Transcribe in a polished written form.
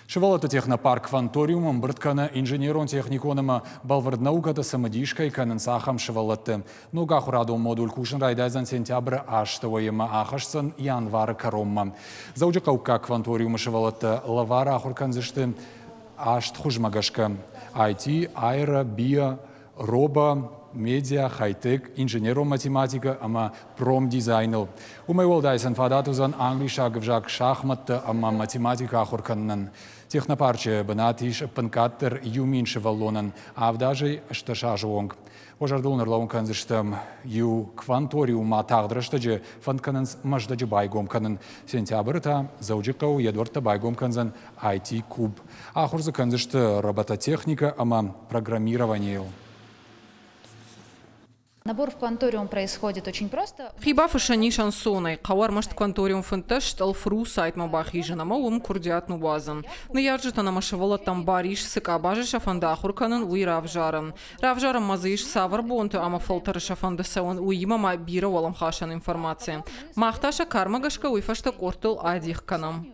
Шывалаты технопарк кванториумом біртканы инженерон техниконыма балвард наукаты самадишкай канын сахам шывалаты. Нуга хураду модуль кушын райдайзан сентябрь аштывайыма ахашсын январы каромма. Заужы қаука кванториумы шывалаты лавара ахурканзышты ашт хужмагашка. IT, аэро, био, робо, медиа, хай-тек, инженеро-математика, ама промдизайныл. Умай олдайсан фадатузан англиша гвжак шахматты, ама математика ахурканнан. Технопарче бынатиш пынкаттыр юмин шываллонан, авдажай шташажуонг. Ожардулныр лаун канзыштым ю кванториума тағдырыштыжы фантканынс маждажы байгомканын. Сентябрьта заужикау едворта байгомканзан IT-куб. Ахурзы канзышты робототехника, ама программирование. Набор в кванториум происходит очень просто. Хибаф шани шансоной. Кавар может кванториум фенташ талфру сайт мабахижена маум курдиат нубазан. Но я же там машевала там бариш сыкабажи шафанда хурканан уи равжаран. Равжаран мазыш савар бонту ама фолтер шафанда саун уи мама бира валам хашан информация. Махташа кармагашка уи фашта кортел адих канам.